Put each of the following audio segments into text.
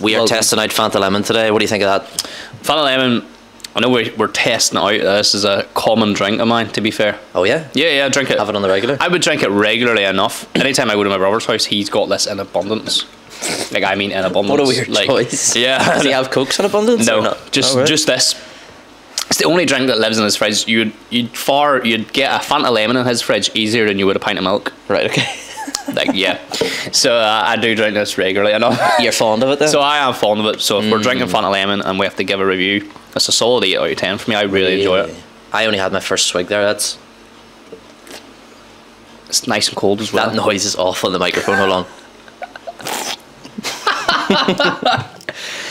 We are testing out Fanta Lemon today. What do you think of that? Fanta Lemon, I know we're testing it out. This is a common drink of mine, to be fair. Oh yeah? Yeah, I drink it. Have it on the regular? I would drink it regularly enough. Anytime I go to my brother's house, he's got this in abundance. Like, I mean in abundance. What a weird like, choice. Yeah. Does he have Cokes in abundance? No, or not? just Oh, right. just this. It's the only drink that lives in his fridge. You'd get a Fanta Lemon in his fridge easier than you would a pint of milk. Right, okay. Like, yeah. So I do drink this regularly enough. You're fond of it then? So I am fond of it. So if we're drinking Fanta Lemon and we have to give a review, it's a solid 8 out of 10 for me. I really enjoy it. I only had my first swig there. It's nice and cold as well. That noise is awful in the microphone. Hold on.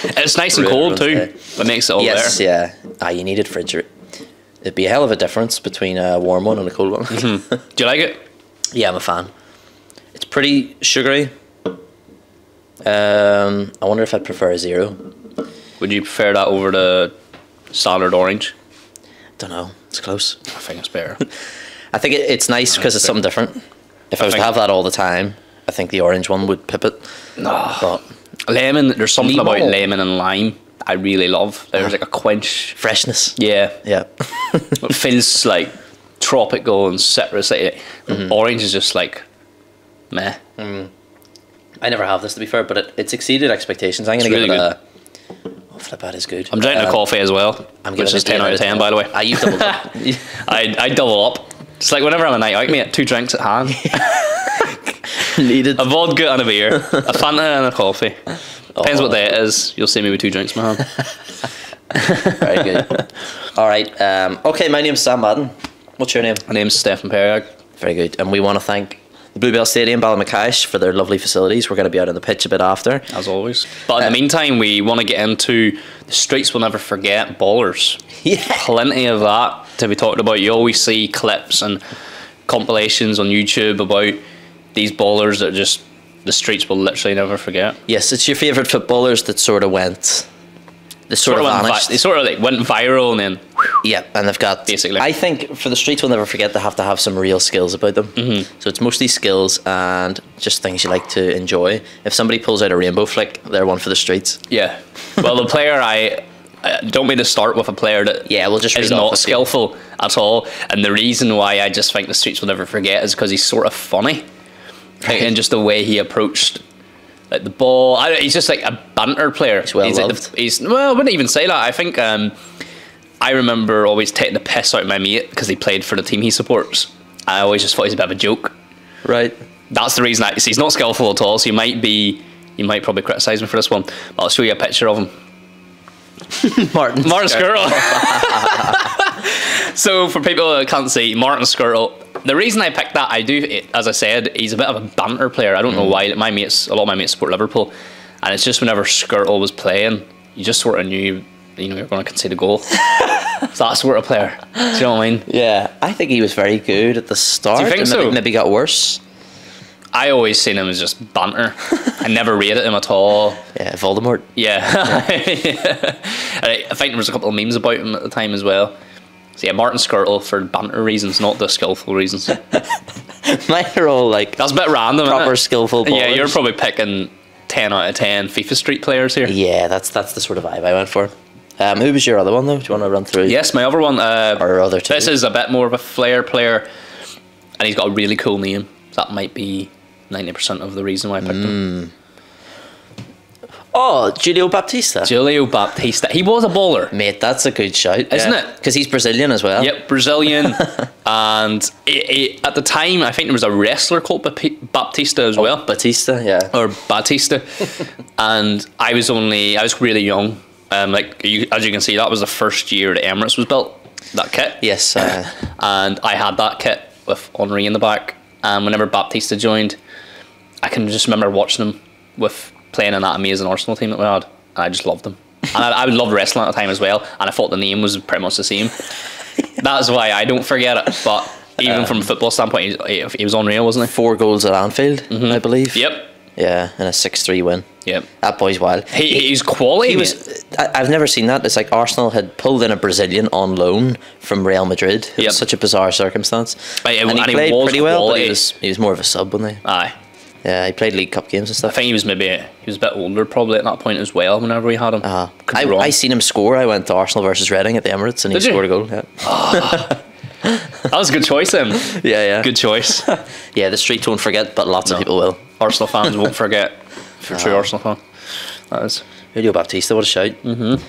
It's nice and cold too. That makes it all Yes, better. yeah. You needed fridge. It'd be a hell of a difference between a warm one and a cold one. Do you like it? Yeah, I'm a fan. It's pretty sugary. I wonder if I'd prefer a zero. Would you prefer that over the standard orange? Don't know. It's close. I think it's better. I think it's nice because it's something different. If I was to think- have that all the time, I think the orange one would pip it. No. But Lemon, there's something Limon. about lemon and lime I really love. There's like a quench. freshness. Yeah. Yeah. It feels like tropical and citrus. Like, orange is just like meh. I never have this, to be fair, but it's exceeded expectations. I'm going to It's give really it a... Oh, flip, that is good. I'm drinking a coffee as well, I'm which giving is it 10 out of 10, by the way. You doubled up. I double up. It's like whenever I'm a night out, mate, 2 drinks at hand. Needed. A vodka and a beer, a Fanta and a coffee. Depends what day it is. You'll see me with 2 drinks in my hand. Very good. All right. Okay, my name's Sam Madden. What's your name? My name's Stefan Perriag. Very good. And we want to thank the Bluebell Stadium, Ballymacash, for their lovely facilities. We're going to be out on the pitch a bit after. As always. But in the meantime, we want to get into the streets we'll never forget, ballers. Yeah. Plenty of that to be talked about. You always see clips and compilations on YouTube about these ballers that just the streets will literally never forget. Yes, it's your favourite footballers that sort of went... They sort of vanished. They sort of like went viral and then Yeah, and they've got... Basically. I think for the streets we'll never forget, they have to have some real skills about them. So it's mostly skills and just things you like to enjoy. If somebody pulls out a rainbow flick, they're one for the streets. yeah. Well, the player I don't mean to start with a player that Yeah, we'll just is read off not a few. skillful at all, and the reason why I just think the streets will never forget is because he's sort of funny, like, and just the way he approached like the ball. He's just like a banter player. He's well like loved. well, I wouldn't even say that. I think I remember always taking the piss out of my mate because he played for the team he supports. I always just thought he's a bit of a joke. Right. That's the reason. He's not skillful at all. So you might probably criticise me for this one. But I'll show you a picture of him. Martin Skirtle. So for people that can't see, Martin Skirtle. The reason I picked that, as I said, he's a bit of a banter player. I don't know why. A lot of my mates support Liverpool, and it's just whenever Skirtle was playing, you just sort of knew, you're going to concede a goal. So that sort of player. Do you know what I mean? Yeah, I think he was very good at the start. Do you think and so? Maybe got worse. I always seen him as just banter. I never rated him at all. Yeah, Voldemort. Yeah. I think there was a couple of memes about him at the time as well. So yeah, Martin Skirtle for banter reasons, not the skillful reasons. Mine are all like That's a bit random, isn't proper it? skillful ballers. Yeah, you're probably picking 10 out of 10 FIFA Street players here. Yeah, that's the sort of vibe I went for. Who was your other one though? Do you want to run through? Yes, my other one. Or other two? This is a bit more of a flair player, and he's got a really cool name. That might be 90% of the reason why I picked him. Oh, Julio Baptista. Julio Baptista. He was a bowler. Mate, that's a good shout. Isn't it? Because he's Brazilian as well. Yep, Brazilian. And at the time, I think there was a wrestler called Baptista as well. Batista, yeah. Or Batista. And I was really young. As you can see, that was the first year that Emirates was built, that kit. Yes. And I had that kit with Henri in the back. And whenever Baptista joined, I can just remember watching him with playing in that amazing Arsenal team that we had. And I just loved him. And I would love wrestling at the time as well. And I thought the name was pretty much the same. That's why I don't forget it. But even from a football standpoint, he was unreal, wasn't he? 4 goals at Anfield, I believe. Yep. Yeah, and a 6-3 win. Yep. That boy's wild. He's quality. He was. I've never seen that. It's like Arsenal had pulled in a Brazilian on loan from Real Madrid. It was such a bizarre circumstance. And And he he played was pretty well, but quality. he was more of a sub, wasn't he? Aye. Yeah, he played League Cup games and I stuff. think he was a bit older probably at that point as well. Whenever we had him, Could be wrong. I seen him score. I went to Arsenal versus Reading at the Emirates, and he Did you? scored a goal. Yeah, That was a good choice then. yeah. Good choice. Yeah, the streets won't forget, but lots of people will. Arsenal fans won't forget. If you're a true Arsenal fan, that is. Julio Baptista, what a shout! Mm-hmm.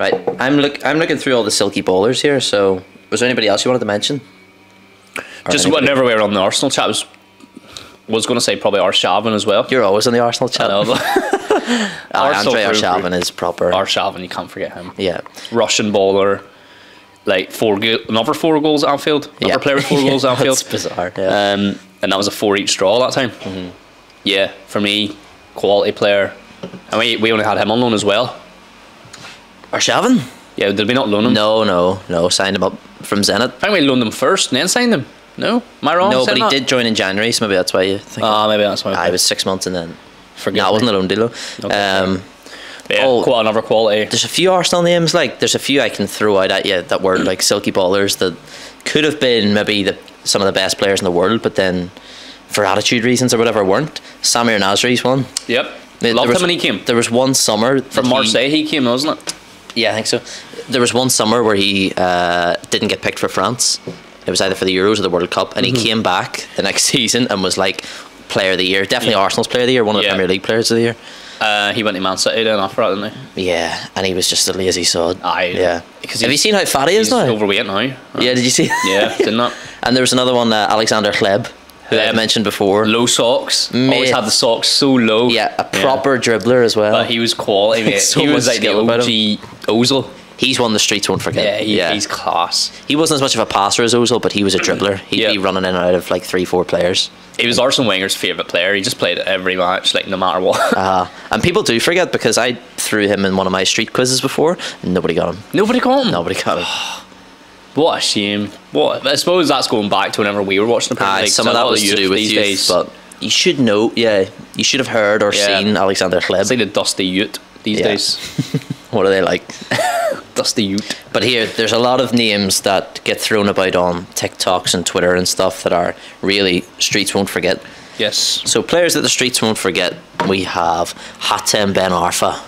Right, I'm looking through all the silky ballers here. So, was there anybody else you wanted to mention? Or Just anybody? whenever we were on the Arsenal chat, was going to say probably Arshavin as well. You're always on the Arsenal chat. I know, but Arsenal Andre through. Arshavin is proper. Arshavin, you can't forget him. Yeah, Russian baller, like another 4 goals at Anfield. Another player with 4 goals at Anfield. That's bizarre. Yeah. And that was a 4 each draw that time. Mm-hmm. Yeah, for me, quality player. And we only had him on loan as well. Arshavin? Yeah, did we not loan him? No. Signed him up from Zenit. I think we loaned him first and then signed him. No? Am I wrong? No, saying but he that? did join in January, so maybe that's why you think. Maybe that's why. I was 6 months and then. Forget No, it wasn't a loan deal. Okay, yeah, another quality. There's a few Arsenal names, like there's a few I can throw out at you that were like silky ballers that could have been maybe some of the best players in the world, but then for attitude reasons or whatever weren't. Samir Nasri's one. Yep. There Loved was- him when he came. There was one summer that From Marseille he came, wasn't it? Yeah, I think so. There was one summer where he didn't get picked for France. It was either for the Euros or the World Cup, and he came back the next season and was like Player of the Year, definitely Arsenal's Player of the Year, one of the Yeah. Premier League Players of the Year. He went to Man City then after that, didn't he? Yeah, and he was just a lazy sod. Yeah. Have you seen how fat he is He's now? overweight now. Yeah, did you see? Yeah, didn't that? And there was another one, Alexander Hleb, who I Hleb. mentioned before. Low socks. Mate. Always had the socks so low. Yeah, a proper dribbler as well. But he was quality, mate. So he was much like the skill about OG Ozil. He's one the streets won't forget. He's class. He wasn't as much of a passer as Ozil, but he was a dribbler. He'd Yeah. be running in and out of like 3-4 players. He was Arsene Wenger's favourite player. He just played every match, like no matter what. And people do forget because I threw him in one of my street quizzes before and nobody got him. Nobody caught him. Nobody got him. What a shame. I suppose that's going back to whenever we were watching the Premier League. Some of that was to do with these youth, days. but you should know, you should have heard or Yeah. seen Alexander It's Hleb. like the Dusty Ute these Yeah. days. What are they like? Dusty Ute. But here, there's a lot of names that get thrown about on TikToks and Twitter and stuff that are really streets won't forget. Yes. So players that the streets won't forget, we have Hatem Ben Arfa.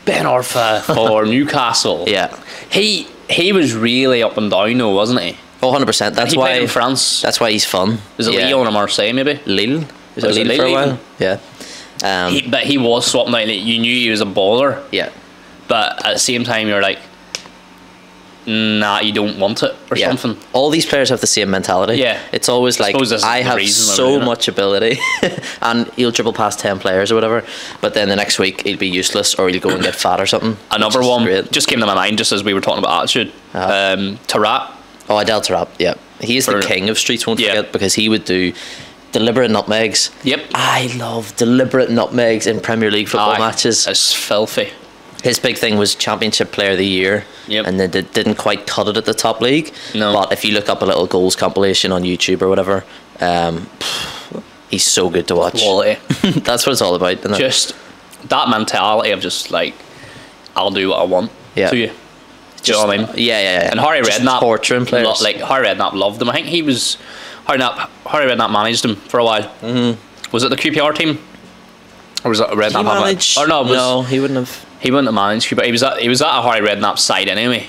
Ben Arfa for Newcastle. Yeah. He was really up and down though, wasn't he? Oh, 100%. That's He why played in France. That's why he's fun. Was it Yeah. Lyon or Marseille maybe? Lille? Was it Was it Lille for a Lille while? even? Yeah. But he was swapping out. Like, you knew he was a baller, Yeah. but at the same time you're like, nah, you don't want it or Yeah. something. All these players have the same mentality. Yeah. It's always like, suppose this is I the have reason why we're so doing it. much ability and he'll dribble past 10 players or whatever, but then the next week he'll be useless or he'll go and get fat or something. Another which is one great. just came to my mind just as we were talking about attitude. Tarat. Oh, Adel Taarabt, yeah. He is the For- king of streets won't Yeah. forget because he would do deliberate nutmegs. Yep. I love deliberate nutmegs in Premier League football Aye, matches. It's filthy. His big thing was Championship Player of the Year, Yep. and then didn't quite cut it at the top league. No. But if you look up a little goals compilation on YouTube or whatever, he's so good to watch. Quality. That's what it's all about, isn't it? Just that mentality of just like, I'll do what I want Yeah. to you. Do you know what I mean? Yeah. And Harry Just Redknapp, torturing players. like Harry Redknapp loved him. I think Harry Redknapp managed him for a while. Mm-hmm. Was it the QPR team, or was it Redknapp? He managed, Or no, it was, no, he wouldn't have. he wouldn't have managed QPR. He was at a Harry Redknapp side anyway.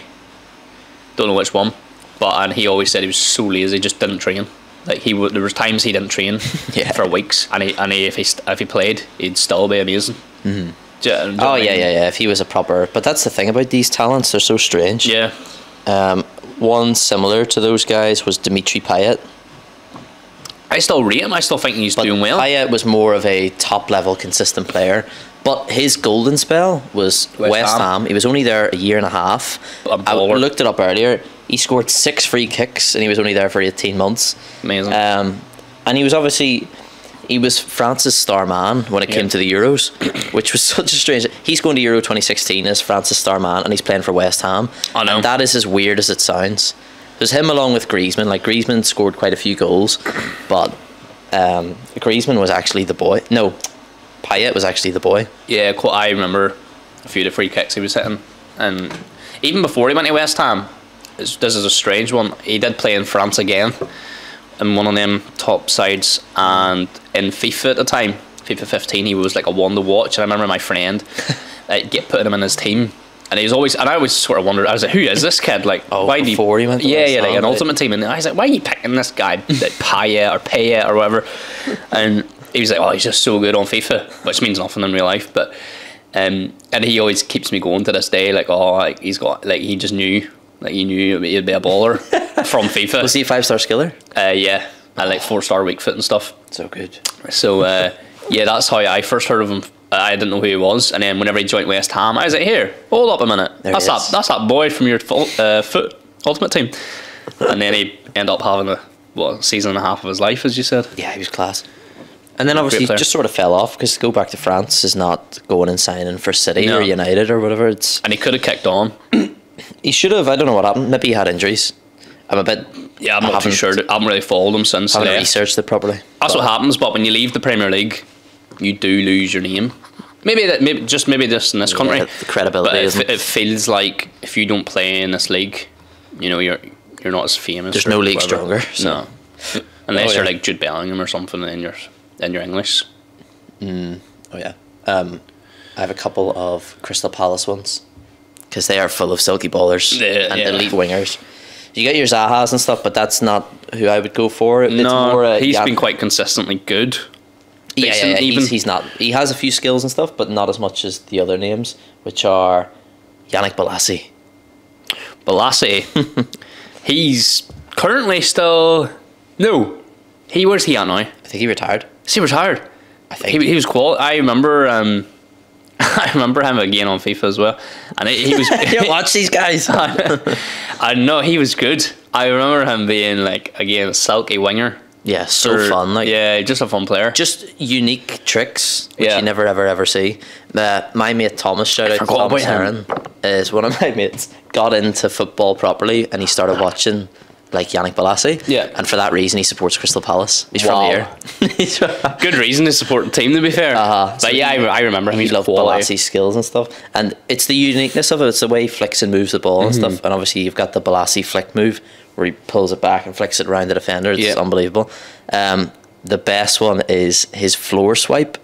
Don't know which one, and he always said he was so lazy, just didn't train. Like there was times he didn't train Yeah. for weeks, and if he played, he'd still be amazing. Mm-hmm. Oh yeah. If he was a proper, but that's the thing about these talents; they're so strange. Yeah. One similar to those guys was Dimitri Payet. I still rate him. I still think he's But doing well. Payet was more of a top level consistent player. But his golden spell was West Ham. He was only there a year and a half. A I baller. looked it up earlier. He scored 6 free kicks and he was only there for 18 months. Amazing. And he was France's star man when it came to the Euros, which was such a strange. He's going to Euro 2016 as France's star man and he's playing for West Ham. I know. And that is as weird as it sounds. There's him along with Griezmann. Like Griezmann scored quite a few goals, but Griezmann was actually the boy. No, Payet was actually the boy. Yeah, I remember a few of the free kicks he was hitting, and even before he went to West Ham, this is a strange one. He did play in France again, in one of them top sides, and in FIFA at the time, FIFA 15, he was like a one to watch. And I remember my friend putting him in his team. And I always sort of wondered, I was like, who is this kid? Like, why do before he went to West like Ham, an ultimate team. And I was like, why are you picking this guy, like Payet or whatever? And he was like, oh, he's just so good on FIFA, which means nothing in real life. But and he always keeps me going to this day. Like, oh, like he's got, like he just knew, like he knew he'd be a baller from FIFA. Was he a 5-star skiller? Yeah, and like 4-star weak foot and stuff. So good. So yeah, that's how I first heard of him. I didn't know who he was, and then whenever he joined West Ham, I was like, "Here, hold up a minute. That's that boy from your foot ultimate team." And then he ended up having a season and a half of his life, as you said. Yeah, he was class. And then obviously he just sort of fell off, because to go back to France is not going and signing for City or United or whatever. And he could have kicked on. He should have. I don't know what happened. Maybe he had injuries. I'm a bit. Yeah, I'm not too sure. I haven't really followed him since. I haven't researched it properly. That's what happens. But when you leave the Premier League, you do lose your name. Maybe just in this country, the credibility. But it feels like if you don't play in this league, you know, you're not as famous. There's no league stronger. So. No, unless you're like Jude Bellingham or something in your English. Oh yeah. I have a couple of Crystal Palace ones, because they are full of silky ballers and elite wingers. You get your Zahas and stuff, but that's not who I would go for. It's more, he's been quite consistently good. Yeah, he's not. He has a few skills and stuff, but not as much as the other names, which are Yannick Bolasie. He's currently still. No, where's he at now? I think he retired. Is he retired? I think he was qual. I remember. I remember him again on FIFA as well, and he was. You don't watch these guys. I know he was good. I remember him being like again a silky winger. Yeah, so fun. Like, yeah, just a fun player. Just unique tricks, which you never ever see. My mate Thomas, shout out to Thomas Heron, is one of my mates. Got into football properly, and he started watching like Yannick Bolasie. Yeah, and for that reason, he supports Crystal Palace. He's from here. Good reason to support the team, to be fair. But so yeah, I remember him. He loved Bolasie's skills and stuff, and it's the uniqueness of it. It's the way he flicks and moves the ball and stuff. And obviously, you've got the Bolasie flick move, where he pulls it back and flicks it around the defender. It's unbelievable. The best one is his floor swipe.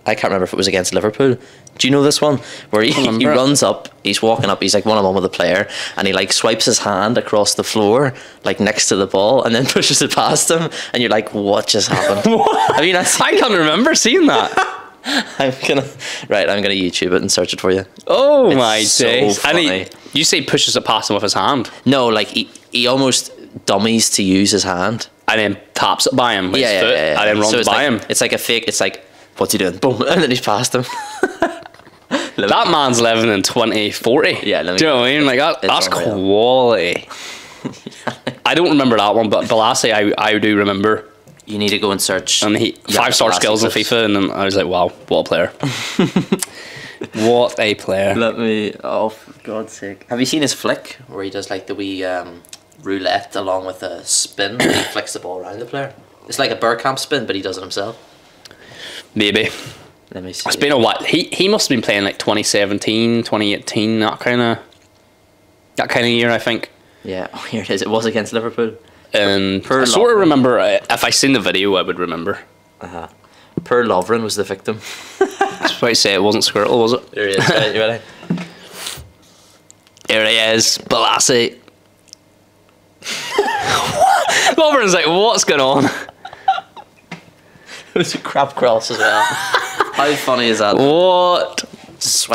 I can't remember if it was against Liverpool. Do you know this one? Where he runs up, he's walking up, he's like one-on-one with a player, and he like swipes his hand across the floor, like next to the ball, and then pushes it past him, and you're like, what just happened? I mean, I can't remember seeing that. I'm gonna YouTube it and search it for you. Oh, it's my so days! Funny. And you say pushes it past him with his hand? No, like he almost dummies to use his hand, and then taps it by him with his foot, and then runs by him. It's like a fake. It's like, what's he doing? Boom, and then he's past him. That man's living in 2040. Yeah, do you know what I mean? Like that's quality. I don't remember that one, but Bolasie, I do remember. You need to go and search. And he 5-star skills in FIFA, and then I was like, wow, what a player! What a player! Oh, for God's sake! Have you seen his flick where he does like the wee roulette along with a spin? Where he flicks the ball around the player. It's like a Bergkamp spin, but he does it himself. Maybe. Let me see. It's been a while. He must have been playing like 2017, 2018, that kind of year, I think. Yeah, oh, here it is. It was against Liverpool. And I sort of remember, if I seen the video, I would remember. Per Lovren was the victim. I was about to say it wasn't Squirtle, was it? There he is. Right, you ready? Here he is, Bolasie. Lovren's like, what's going on? It was a crap cross as well. How funny is that? What?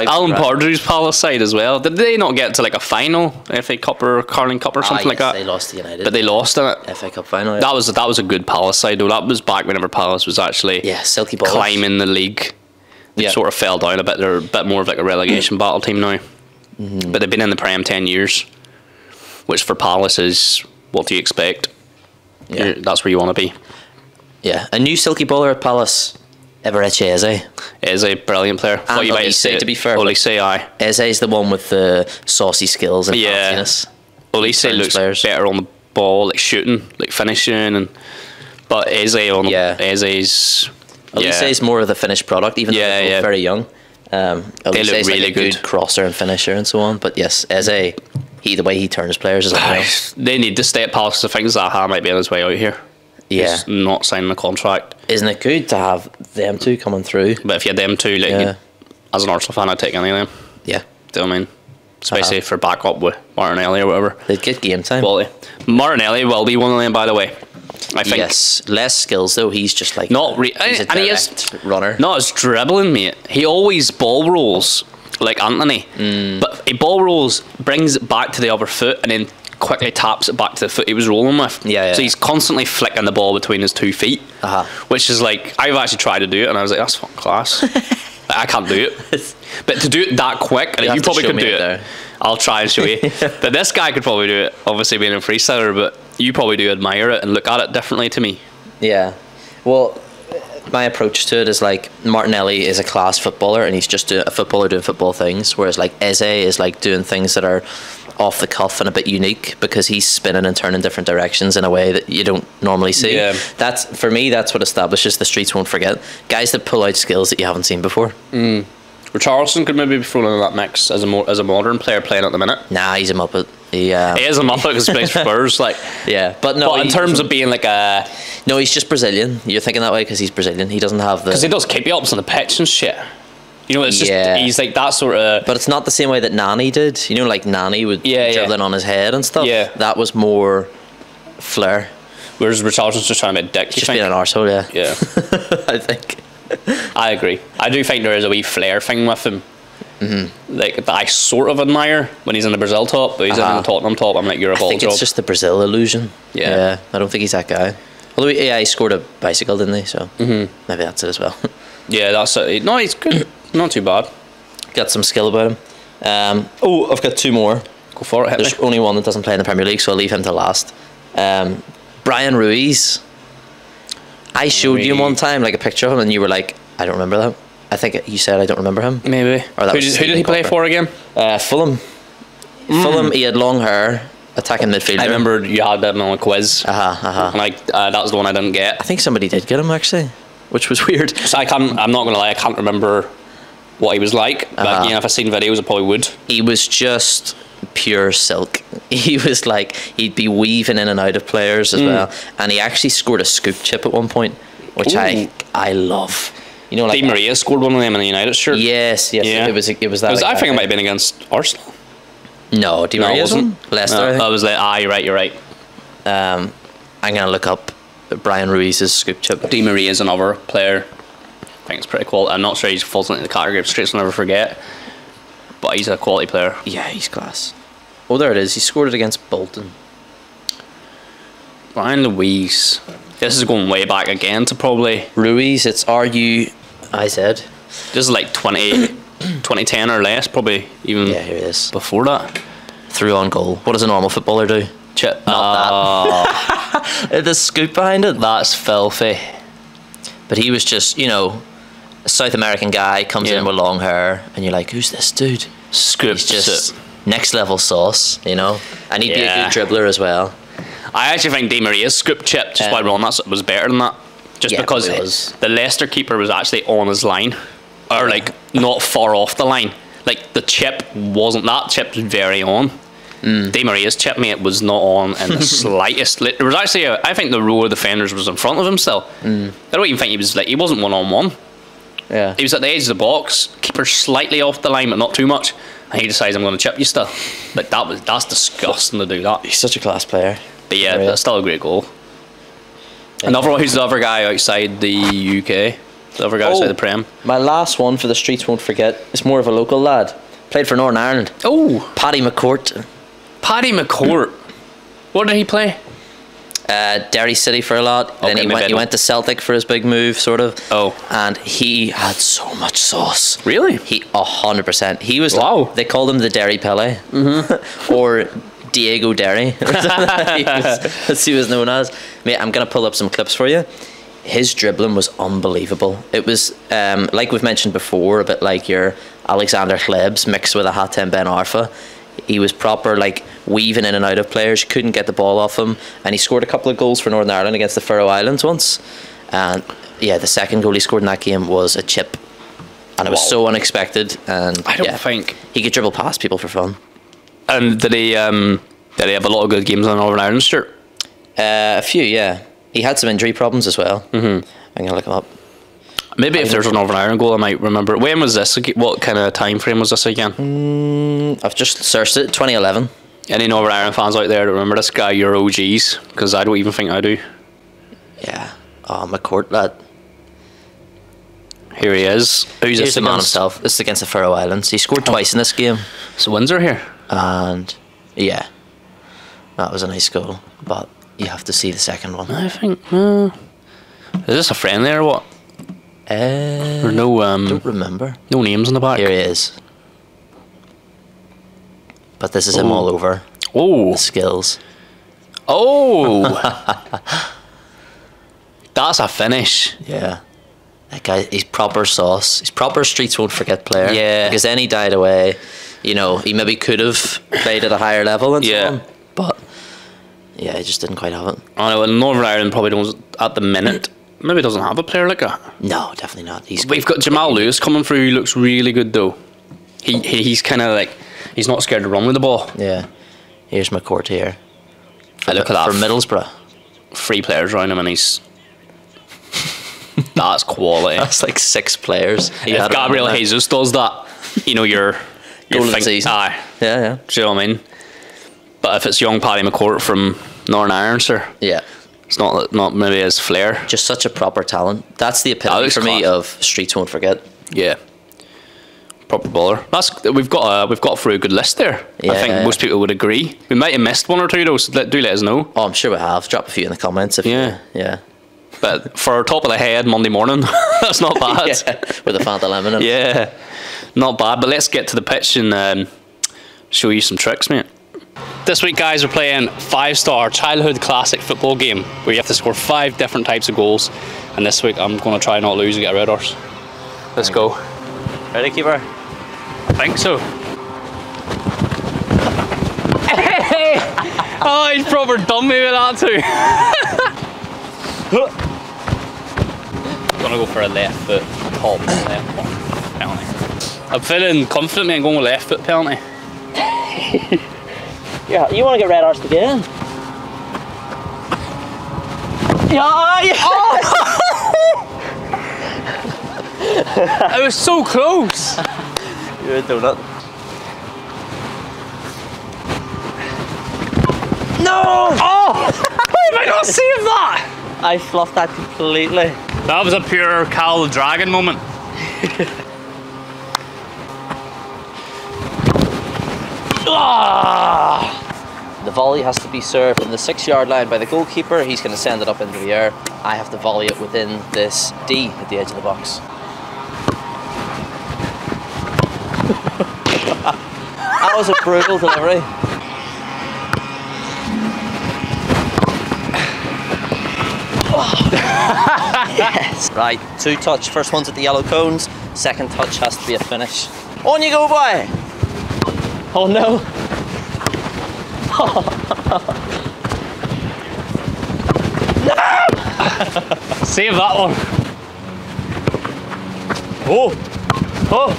Alan Partridge's Palace side as well. Did they not get to like a final, FA Cup or Carling Cup or something like that? They lost to United. But they lost in it. FA Cup final. Yeah. That was a good Palace side though. That was back whenever Palace was actually silky ballers. Climbing the league. They sort of fell down a bit. They're a bit more of like a relegation battle team now. But they've been in the Prem 10 years, which for Palace is what do you expect? Yeah, that's where you want to be. Yeah, a new silky baller at Palace, Eberechi Eze. Eze, a brilliant player. And Olise, to be fair. Olise, aye. Eze is the one with the saucy skills and fanciness. Olise looks better on the ball, like shooting, like finishing, but Eze Eze's... Olise is more of the finished product, even though they're very young. They look really like a good crosser and finisher and so on. But yes, Eze, the way he turns players is unreal. They need to stay at Palace. I think Zaha might be on his way out here. Yeah. He's not signing a contract. Isn't it good to have them two coming through? But if you had them two, like, Yeah. as an Arsenal fan, I'd take any of them. Yeah. Do you know what I mean? Especially for backup with Martinelli or whatever. They'd get game time. Quality. Martinelli will be one of them, by the way. I think. Yes, less skills though. He's just like he's a and he direct runner. Not as dribbling, mate. He always ball rolls like Anthony, but he ball rolls, brings it back to the other foot, and then quickly taps it back to the foot he was rolling with. Yeah. So he's constantly flicking the ball between his 2 feet, which is like, I've actually tried to do it, and I was like, that's fucking class. I can't do it, but to do it that quick, and you probably could do it. There. I'll try and show you. But this guy could probably do it, obviously being a freestyler, but you probably do admire it and look at it differently to me. Yeah. Well, my approach to it is like Martinelli is a class footballer and he's just a footballer doing football things, whereas like Eze is like doing things that are off the cuff and a bit unique because he's spinning and turning different directions in a way that you don't normally see. Yeah. That's, for me, that's what establishes the streets won't forget. Guys that pull out skills that you haven't seen before. Richarlison could maybe be thrown in that mix as a modern player playing at the minute. Nah, he's a muppet. He is a muppet because he plays for Spurs. Like, yeah, but no. But in terms of being like a, no, he's just Brazilian. You're thinking that way because he's Brazilian. He doesn't have the, because he does keep you ups on the pitch and shit. You know, it's just Yeah. he's like that sort of. But it's not the same way that Nani did. You know, like Nani would dribbling on his head and stuff. Yeah. That was more flair. Whereas Richarlison's just trying to be a dick. Just being an arsehole, yeah. Yeah. I think. I agree. I do think there is a wee flair thing with him. Like that I sort of admire when he's in the Brazil top, but he's in the Tottenham top. I'm like, you're a I ball think job. it's just the Brazil illusion. Yeah. I don't think he's that guy. Although, he scored a bicycle, didn't he? So maybe that's it as well. Yeah, that's it. No, he's good. Not too bad. Got some skill about him. I've got two more. Go for it. Hit There's me. only one that doesn't play in the Premier League, so I'll leave him to last. Brian Ruiz. I showed you one time like a picture of him, and you were like, "I don't remember that." I think you said, "I don't remember him." Maybe. Or that Who was did he play Cooper. for again? Fulham. Fulham. He had long hair, attacking midfielder. I remember you had that on a quiz. And Like that was the one I didn't get. I think somebody did get him actually, which was weird. So I'm not gonna lie, I can't remember what he was like. But you know, if I seen videos, I probably would. He was just pure silk. He was like, he'd be weaving in and out of players as well, and he actually scored a scoop chip at one point, which I love. You know, like Di Maria scored one of them in the United shirt. Yes. Yeah. It was that. I think it guy. might have been against Arsenal. No, Di No, it Maria's wasn't. one? Leicester. I No, think. I was like, you're right. I'm gonna look up Brian Ruiz's scoop chip. Di Maria is another player. I think it's pretty cool. I'm not sure he falls into the category of streets will never forget, but he's a quality player. Yeah, he's class. Oh, there it is. He scored it against Bolton. Brian Louise. This is going way back again to probably. Ruiz, it's R-U-I-Z. This is like 2010 or less, probably even Yeah, here it is. before that. Through on goal. What does a normal footballer do? Chip. Not that. The scoop behind it. That's filthy. But he was just, a South American guy comes in with long hair, and you're like, who's this dude? Scoops He's just it. next level sauce, And he'd be a good dribbler as well. I actually think Di Maria's scoop chip, just by rolling that, was better than that. Just Yeah, because it was. the Leicester keeper was actually on his line, or like not far off the line. Like the chip wasn't, that chip was very on. Di Maria's chip, mate, was not on in the slightest. There was actually, I think the row of defenders was in front of him still. I don't even think he wasn't one-on-one. Yeah. He was at the edge of the box, keeper slightly off the line, but not too much. And he decides, I'm going to chip you still. Like that's disgusting to do that. He's such a class player. But yeah, Really? that's still a great goal. Another one, who's the other guy outside the UK? The other guy outside the Prem? My last one for the streets won't forget is more of a local lad. Played for Northern Ireland. Oh, Paddy McCourt. Paddy McCourt. What did he play? Derry City for a lot. Then Okay, he maybe I went don't. to Celtic for his big move, sort of. Oh. And he had so much sauce. Really? He 100%. He was. Wow. They called him the Derry Pele, or Diego Derry. That's who he was known as. Mate, I'm gonna pull up some clips for you. His dribbling was unbelievable. It was like we've mentioned before, a bit like your Alexander Hlebs mixed with a Hatem Ben Arfa. He was proper, like, weaving in and out of players. You couldn't get the ball off him, and he scored a couple of goals for Northern Ireland against the Faroe Islands once. And yeah, the second goal he scored in that game was a chip, and it was so unexpected. And I don't think. he could dribble past people for fun. And did he have a lot of good games on Northern Ireland shirt? A few, yeah. He had some injury problems as well. I'm gonna look him up. Maybe if there's a Northern Ireland goal, I might remember. When was this? What kind of time frame was this again? I've just searched it. 2011. Any Northern Ireland fans out there that remember this guy? You're OGs, because I don't even think I do. Yeah. Oh, McCourt, lad. Here he is. Who's He's this the man against? himself. This is against the Faroe Islands. He scored twice in this game, It's Windsor here. and yeah, that was a nice goal. But you have to see the second one. I think. Is this a friendly or what? Or no? Don't remember. No names on the back. Here he is. But this is him all over. Oh. The skills. Oh. That's a finish. Yeah. That guy, he's proper sauce. He's proper Streets Won't Forget player. Yeah. Because then he died away. You know, he maybe could have played at a higher level and Yeah. so on. But yeah, he just didn't quite have it. I know. Northern Ireland probably don't at the minute. Maybe doesn't have a player like that. No, definitely not. We've got Jamal Lewis coming through. He looks really good though. He's kind of like he's not scared to run with the ball. Yeah. Here's McCourt here. Look at that. For Middlesbrough. 3 players around him, and he's that's quality. That's like 6 players. He If had Gabriel around there. Jesus does that, you know you're Golden thinking, season. aye. Yeah, yeah. Do you know what I mean? But if it's young Paddy McCourt from Northern Ireland, sir, Yeah. it's not maybe his flair. Just such a proper talent. That's the epitome looks for me class. of Streets Won't Forget. Yeah. Proper baller. We've got through a good list there. I Yeah. think most people would agree. We might have missed one or two though, so do let us know. Oh, I'm sure we have. Drop a few in the comments. If Yeah. Yeah. But for top of the head Monday morning, that's not bad. Yeah. With a Fanta Lemon. in it. Yeah, not bad. But let's get to the pitch and show you some tricks, mate. This week, guys, we're playing 5-star childhood classic football game where you have to score 5 different types of goals. And this week, I'm going to try not lose and get a red horse. Let's go. Ready, keeper? I think so. Hey! Oh, he's proper done me with that too. Gonna go for a left foot top left penalty. I'm feeling confident, mate. I'm going with left foot penalty. Yeah, you want to get red arse again? Yeah. I was so close. You're a donut. No! Oh! Why have I not saved that? I fluffed that completely. That was a pure Cal the Dragon moment. The volley has to be served in the 6-yard line by the goalkeeper. He's going to send it up into the air. I have to volley it within this D at the edge of the box. That was a brutal delivery. Yes. Right, 2 touch. First one's at the yellow cones. Second touch has to be a finish. On you go, boy! Oh no! Save that one. Oh! Oh!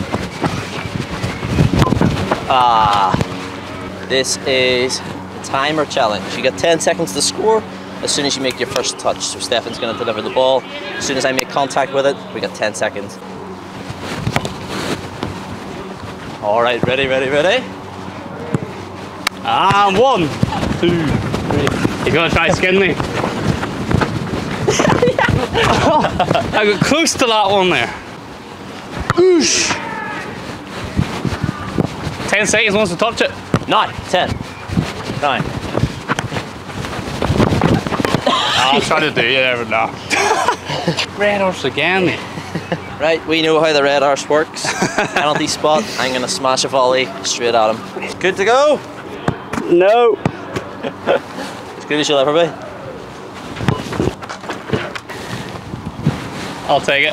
This is the timer challenge. You get 10 seconds to score as soon as you make your first touch. So Stefan's going to deliver the ball. As soon as I make contact with it, we got 10 seconds. All right, ready? And 1, 2, 3. You're gonna try skin me. I got close to that one there. Oosh. 10 seconds once to touch it. 9, 10, 9. I'll try to do it there, but no. Red horse again. Right, we know how the red arse works. Penalty spot. I'm going to smash a volley straight at him. Good to go? No. As good as you'll ever be. I'll take it.